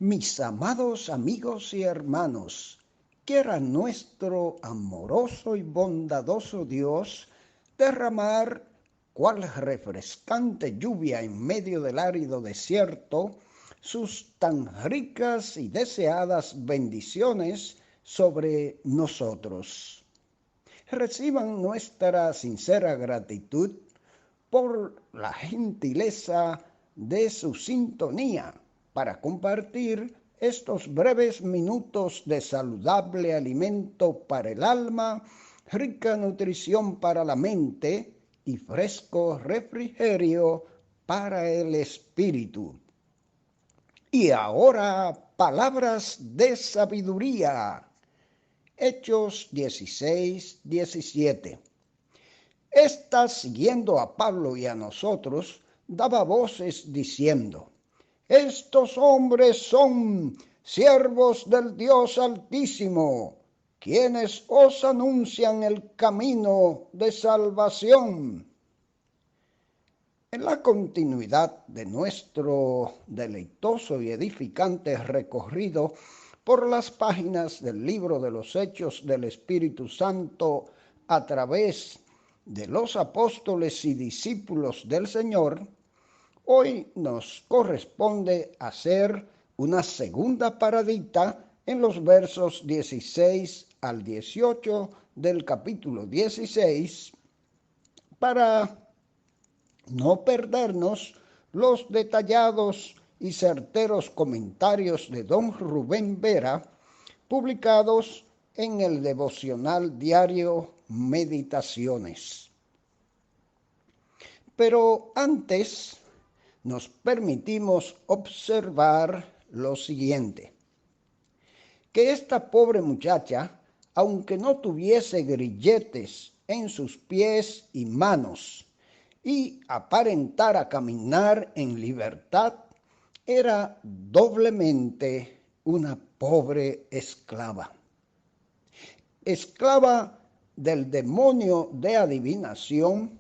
Mis amados amigos y hermanos, quiera nuestro amoroso y bondadoso Dios derramar cual refrescante lluvia en medio del árido desierto sus tan ricas y deseadas bendiciones sobre nosotros. Reciban nuestra sincera gratitud por la gentileza de su sintonía para compartir estos breves minutos de saludable alimento para el alma, rica nutrición para la mente y fresco refrigerio para el espíritu. Y ahora, palabras de sabiduría. Hechos 16:17. Esta, siguiendo a Pablo y a nosotros, daba voces diciendo: estos hombres son siervos del Dios Altísimo, quienes os anuncian el camino de salvación. En la continuidad de nuestro deleitoso y edificante recorrido por las páginas del libro de los Hechos del Espíritu Santo a través de los apóstoles y discípulos del Señor, hoy nos corresponde hacer una segunda paradita en los versos 16 al 18 del capítulo 16 para no perdernos los detallados y certeros comentarios de don Rubén Vera, publicados en el devocional diario Meditaciones. Pero antes nos permitimos observar lo siguiente: que esta pobre muchacha, aunque no tuviese grilletes en sus pies y manos, y aparentara caminar en libertad, era doblemente una pobre esclava. Esclava del demonio de adivinación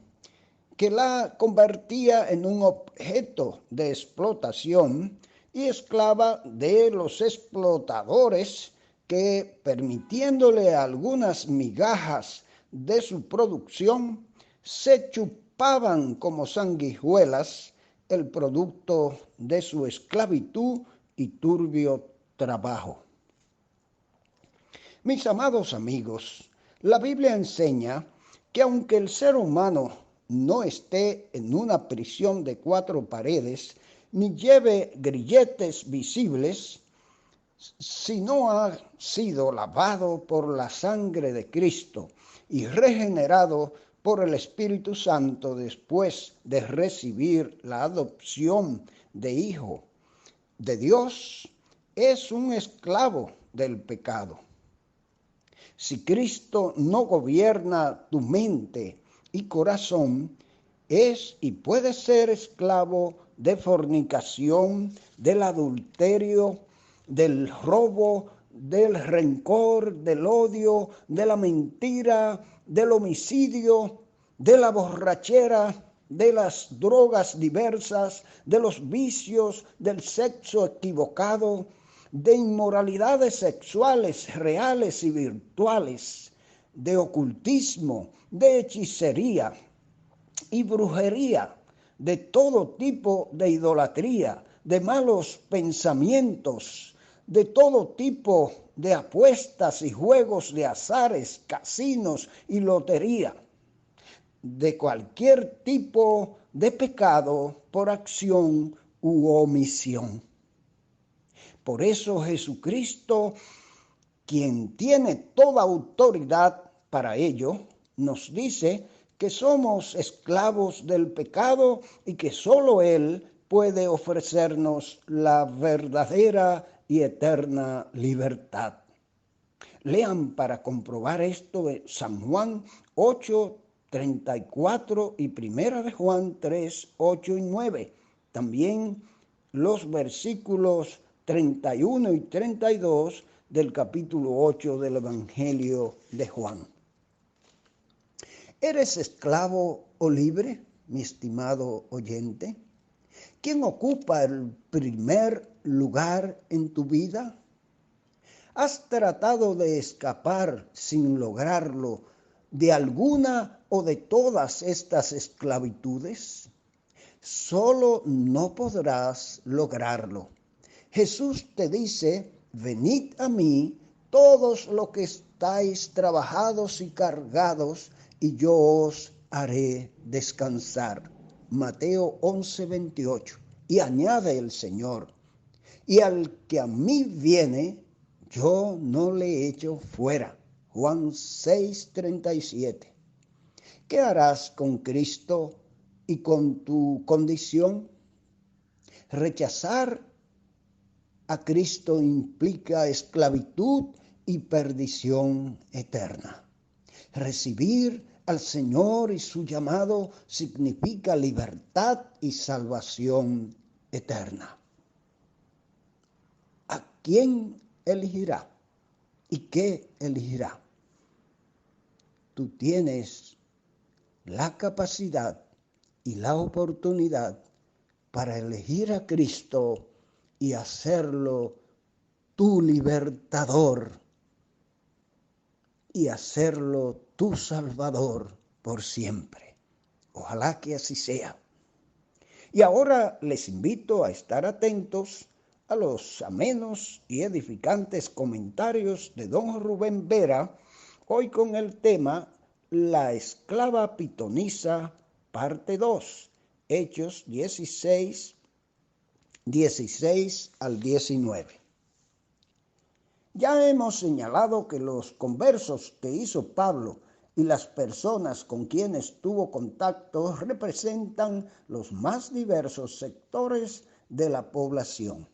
que la convertía en un objeto de explotación y esclava de los explotadores que, permitiéndole algunas migajas de su producción, se chupaban como sanguijuelas el producto de su esclavitud y turbio trabajo. Mis amados amigos, la Biblia enseña que aunque el ser humano no esté en una prisión de 4 paredes, ni lleve grilletes visibles, si no ha sido lavado por la sangre de Cristo y regenerado por el Espíritu Santo después de recibir la adopción de hijo de Dios, es un esclavo del pecado. Si Cristo no gobierna tu mente y corazón, es y puede ser esclavo de fornicación, del adulterio, del robo, del rencor, del odio, de la mentira, del homicidio, de la borrachera, de las drogas diversas, de los vicios, del sexo equivocado, de inmoralidades sexuales reales y virtuales, de ocultismo, de hechicería y brujería, de todo tipo de idolatría, de malos pensamientos, de todo tipo de apuestas y juegos de azares, casinos y lotería, de cualquier tipo de pecado por acción u omisión. Por eso Jesucristo, quien tiene toda autoridad para ello, nos dice que somos esclavos del pecado y que solo Él puede ofrecernos la verdadera y eterna libertad. Lean para comprobar esto de San Juan 8:34 y Primera de Juan 3:8 y 9. También los versículos 31 y 32 del capítulo 8 del Evangelio de Juan. ¿Eres esclavo o libre, mi estimado oyente? ¿Quién ocupa el primer lugar en tu vida? ¿Has tratado de escapar sin lograrlo de alguna o de todas estas esclavitudes? Solo no podrás lograrlo. Jesús te dice: venid a mí todos los que estáis trabajados y cargados, y yo os haré descansar. Mateo 11:28. Y añade el Señor: y al que a mí viene, yo no le echo fuera. Juan 6:37. ¿Qué harás con Cristo y con tu condición? Rechazar a Cristo implica esclavitud y perdición eterna. Recibir al Señor y su llamado significa libertad y salvación eterna. ¿A quién elegirá y qué elegirá? Tú tienes la capacidad y la oportunidad para elegir a Cristo y hacerlo tu libertador y hacerlo tu salvador por siempre. Ojalá que así sea. Y ahora les invito a estar atentos a los amenos y edificantes comentarios de don Rubén Vera, hoy con el tema La esclava pitonisa, parte 2, Hechos 16 al 19. Ya hemos señalado que los conversos que hizo Pablo y las personas con quienes tuvo contacto representan los más diversos sectores de la población.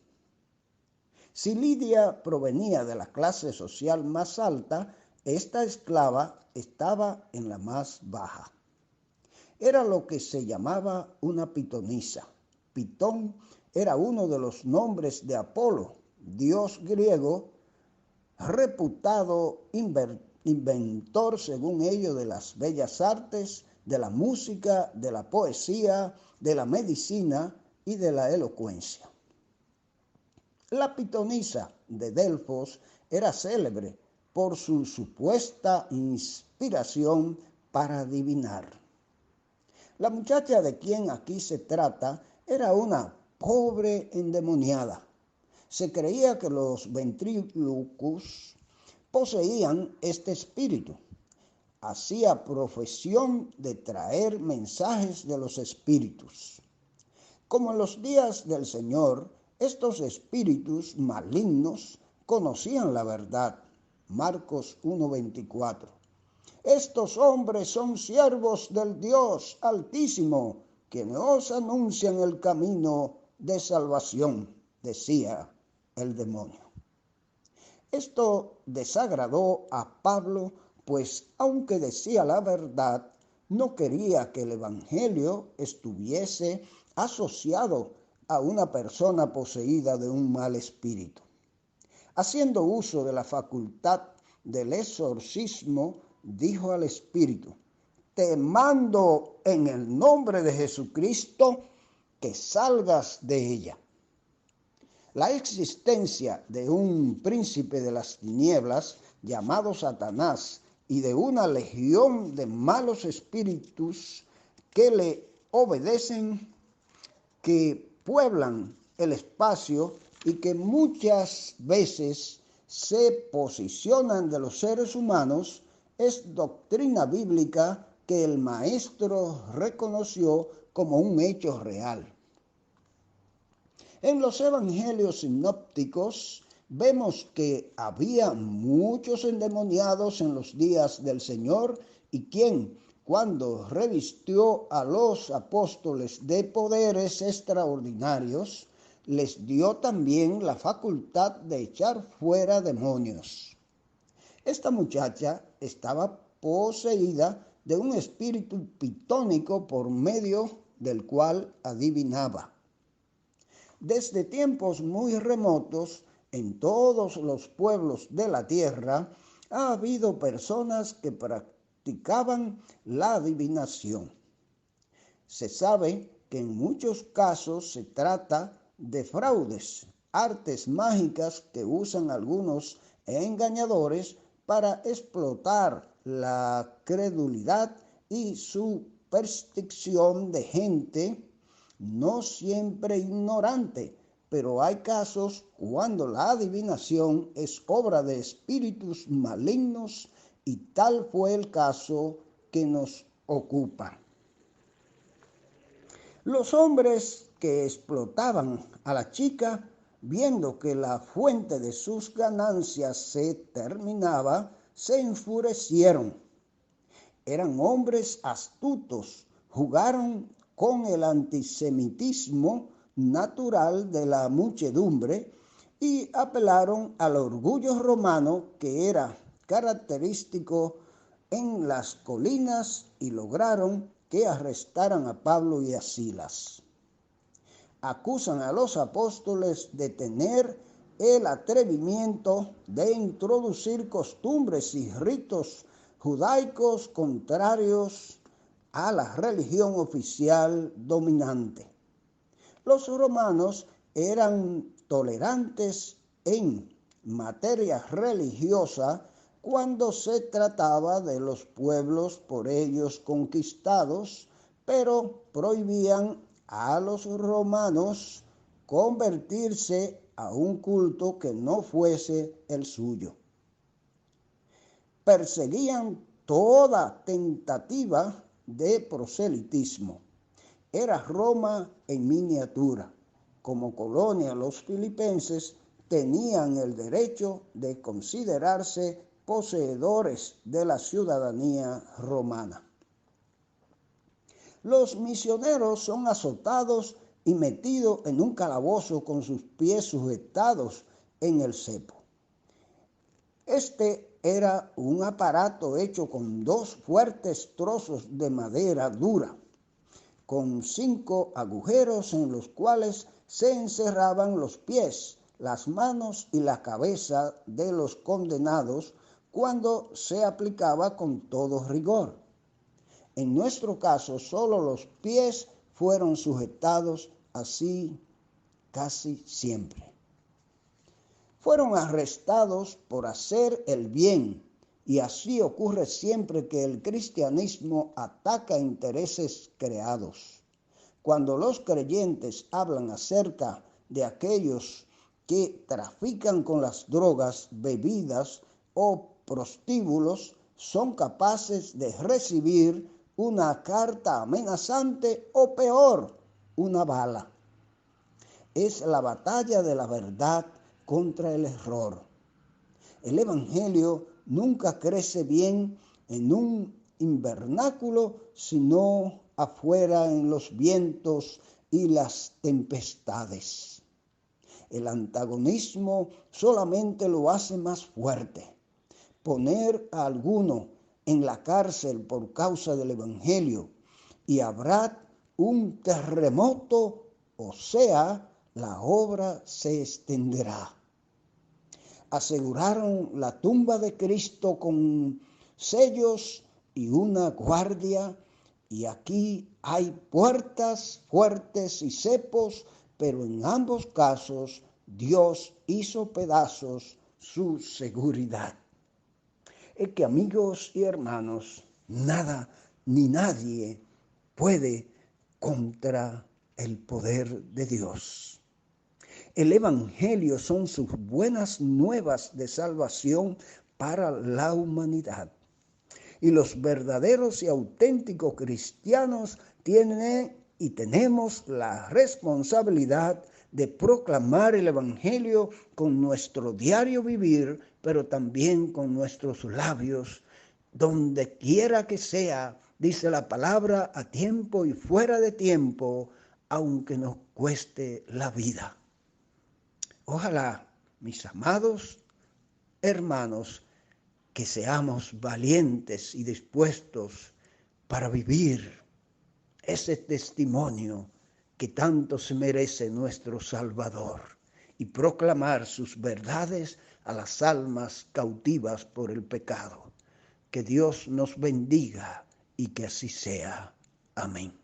Si Lidia provenía de la clase social más alta, esta esclava estaba en la más baja. Era lo que se llamaba una pitonisa. Pitón era uno de los nombres de Apolo, dios griego, reputado inventor, según ello, de las bellas artes, de la música, de la poesía, de la medicina y de la elocuencia. La pitonisa de Delfos era célebre por su supuesta inspiración para adivinar. La muchacha de quien aquí se trata era una pobre endemoniada. Se creía que los ventrílocos poseían este espíritu. Hacía profesión de traer mensajes de los espíritus. Como en los días del Señor, estos espíritus malignos conocían la verdad. Marcos 1:24. Estos hombres son siervos del Dios Altísimo, que nos anuncian el camino de salvación, decía el demonio. Esto desagradó a Pablo, pues aunque decía la verdad, no quería que el evangelio estuviese asociado a una persona poseída de un mal espíritu. Haciendo uso de la facultad del exorcismo, dijo al espíritu: te mando en el nombre de Jesucristo que salgas de ella. La existencia de un príncipe de las tinieblas llamado Satanás y de una legión de malos espíritus que le obedecen, que pueblan el espacio y que muchas veces se posicionan de los seres humanos, es doctrina bíblica que el maestro reconoció como un hecho real. En los evangelios sinópticos vemos que había muchos endemoniados en los días del Señor, y quien, cuando revistió a los apóstoles de poderes extraordinarios, les dio también la facultad de echar fuera demonios. Esta muchacha estaba poseída de un espíritu pitónico por medio del cual adivinaba. Desde tiempos muy remotos, en todos los pueblos de la tierra, ha habido personas que practicaban la adivinación. Se sabe que en muchos casos se trata de fraudes, artes mágicas que usan algunos engañadores para explotar la credulidad y superstición de gente no siempre ignorante, pero hay casos cuando la adivinación es obra de espíritus malignos y tal fue el caso que nos ocupa. Los hombres que explotaban a la chica, viendo que la fuente de sus ganancias se terminaba, se enfurecieron. Eran hombres astutos, jugaron con el antisemitismo natural de la muchedumbre y apelaron al orgullo romano que era característico en las colinas y lograron que arrestaran a Pablo y a Silas. Acusan a los apóstoles de tener el atrevimiento de introducir costumbres y ritos judaicos contrarios a la religión oficial dominante. Los romanos eran tolerantes en materia religiosa cuando se trataba de los pueblos por ellos conquistados, pero prohibían a los romanos convertirse a un culto que no fuese el suyo. Perseguían toda tentativa de proselitismo. Era Roma en miniatura. Como colonia, los filipenses tenían el derecho de considerarse poseedores de la ciudadanía romana. Los misioneros son azotados y metidos en un calabozo con sus pies sujetados en el cepo. Este era un aparato hecho con 2 fuertes trozos de madera dura, con 5 agujeros en los cuales se encerraban los pies, las manos y la cabeza de los condenados cuando se aplicaba con todo rigor. En nuestro caso, solo los pies fueron sujetados así casi siempre. Fueron arrestados por hacer el bien, y así ocurre siempre que el cristianismo ataca intereses creados. Cuando los creyentes hablan acerca de aquellos que trafican con las drogas, bebidas o prostíbulos, son capaces de recibir una carta amenazante o peor, una bala. Es la batalla de la verdad contra el error. El evangelio nunca crece bien en un invernáculo, sino afuera en los vientos y las tempestades. El antagonismo solamente lo hace más fuerte. Poner a alguno en la cárcel por causa del evangelio y habrá un terremoto, o sea, la obra se extenderá. Aseguraron la tumba de Cristo con sellos y una guardia, y aquí hay puertas fuertes y cepos, pero en ambos casos Dios hizo pedazos su seguridad. Es que, amigos y hermanos, nada ni nadie puede contra el poder de Dios. El evangelio son sus buenas nuevas de salvación para la humanidad. Y los verdaderos y auténticos cristianos tienen y tenemos la responsabilidad de proclamar el evangelio con nuestro diario vivir, pero también con nuestros labios, donde quiera que sea, dice la palabra, a tiempo y fuera de tiempo, aunque nos cueste la vida. Ojalá, mis amados hermanos, que seamos valientes y dispuestos para vivir ese testimonio que tanto se merece nuestro Salvador y proclamar sus verdades a las almas cautivas por el pecado. Que Dios nos bendiga y que así sea. Amén.